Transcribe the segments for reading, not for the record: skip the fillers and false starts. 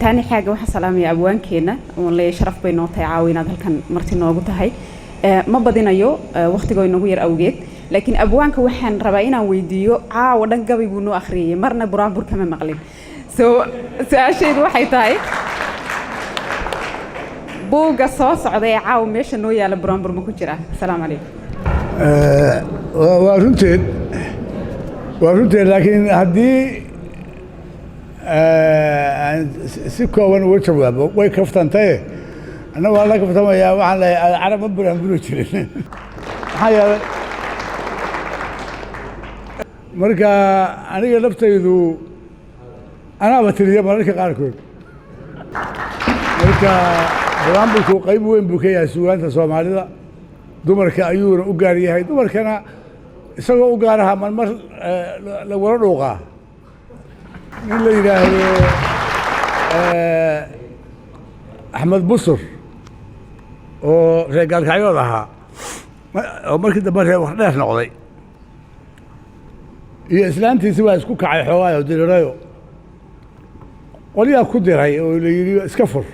تاني حاجة waxa salaamay abwaankeena oo la sharaf bay noo tahay caawinaad halkan marti noogu tahay ma badinayo waqtiga inagu yar awgeed laakiin abwaanka waxaan rabaa inaan weydiiyo caawa dhan gabay buu noo akhriyay marna buraanbur kama maqlin su'aasheedu waxay tahay buuga soo socday caawa meesha noo yaala buraanbur ma ku jira assalaamu calaykum waa runteed laakiin haddii si kooban uga jawaabo way kaftantaye anna waa la kaftamayaa waxaan leeyahay carab ma buraanburi jirin maxaa yeelay marka aniga laftaydu anaaba tiriya mararka qaarkood marka buraanburku qayb weyn buu ka yahay suugaanta soomaalida dumarka ayuuna u gaar yahay dumarkana isagoo u gaaraha marmar lagula dhuuqaa nin la yidhaahdo axmed busur oo reer gaalkacyood ahaa oo markii dambe reer wax dheer noqday iyo islaantiisi waa isku kacay xoogaayo dirirayo qolyaa ku diray oo la yidhi iska fur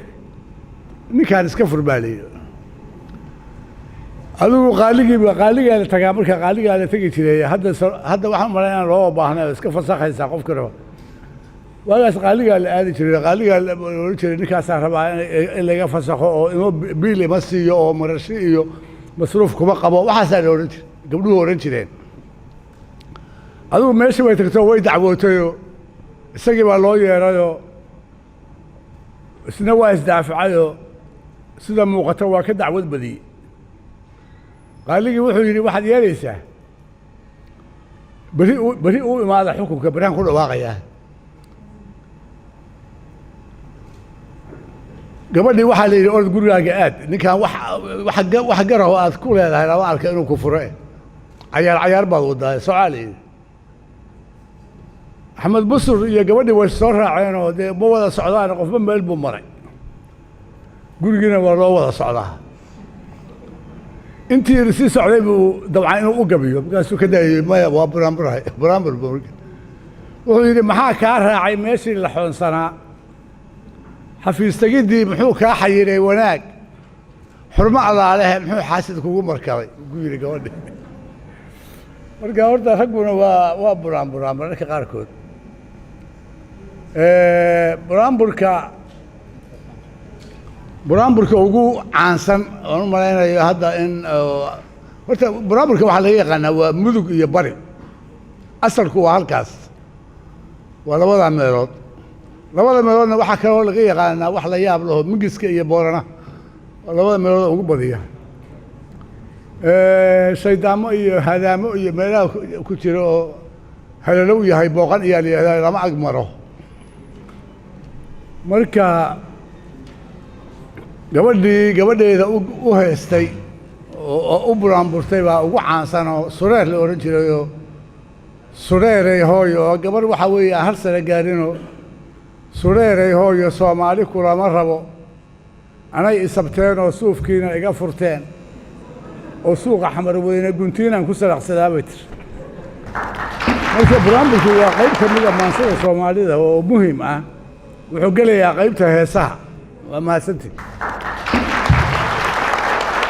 ninkaan iska fur baa la yidhi adigu qaaligaa la tagaa marka qaaligaa la tegi jiray hadda waxaan maray inaan loo baahnayo iska fasakhaysaa qofka raba waagaas qaaligaa la aadi jiray qaaligaa la oran jiray ninkaasaa rabaa in laga fasakho oo inuu biil ima siiyo oo marashi iyo masruuf kuma qabo waxaasaa la oran jiray gabdhuhu oran jireen adigu meesha way tagtoo way dacwootayoo isagii baa loo yeerayoo isna waa isdaafacayoo sida muuqata waa ka dacwad badiyey qaaligii wuxuu yidhi waxaad yeelaysaa beri u imaada xukunka berihaan ku dhawaaqayaa gabadhii waxaa la yidhi orod gurigaaga aad ninkaan wax garaho aad ku leedahay lama arka inuu ku fure cayaar baad wadaa socaa la yidhi axmed busur iyo gabadhii way soo raaceen oo dee ma wada socdaan qofba meel buu maray gurigiina waa loo wada socdaa intii sii socday buu dabcan inuu u gabiyo markaasuu ka daayey maya waa buraanbur wuxuu yidhi maxaa kaa raacay meeshii la xoonsanaa xafiis tegiddii muxuu kaa xayiray wanaag xurmo allaalehe muxuu xaasid kugu markaday ugu yidhi gabadhi marka horta ragguna waa buraanburaan mararka qaarkood buraanburka ugu caansan oon u malaynayo hadda in horta buraanburka waxaa laga yaqaanaa waa mudug iyo bari asalku waa halkaas waa labada meelood meeloodna waxaa kaloo laga yaqaanaa wax la yaab laho mingiska iyo boorana waa labada meelood ugu badiya shaydaamo iyo hadaamo iyo meelaha ku jira oo halalo u yahay booqan iyaa la yihahdaa lama ag maro marka gabadheeda u heestay oo u buraanburtay baa ugu caansan oo sureer la ohan jirayoo sureeray hooyo oo gabadh waxaa weeye aan hal sano gaarinoo sureeray hooyo soomaali kulama rabo anay isabteen oo suufkiina iga furteen oo suuqa xamar weyne guntiinaan ku saraqsadaa bay tiri marka buraanburku waa qayb ka mid a maansada soomaalida oo muhim ah wuxuu gelayaa qaybta heesaha waa mahadsantii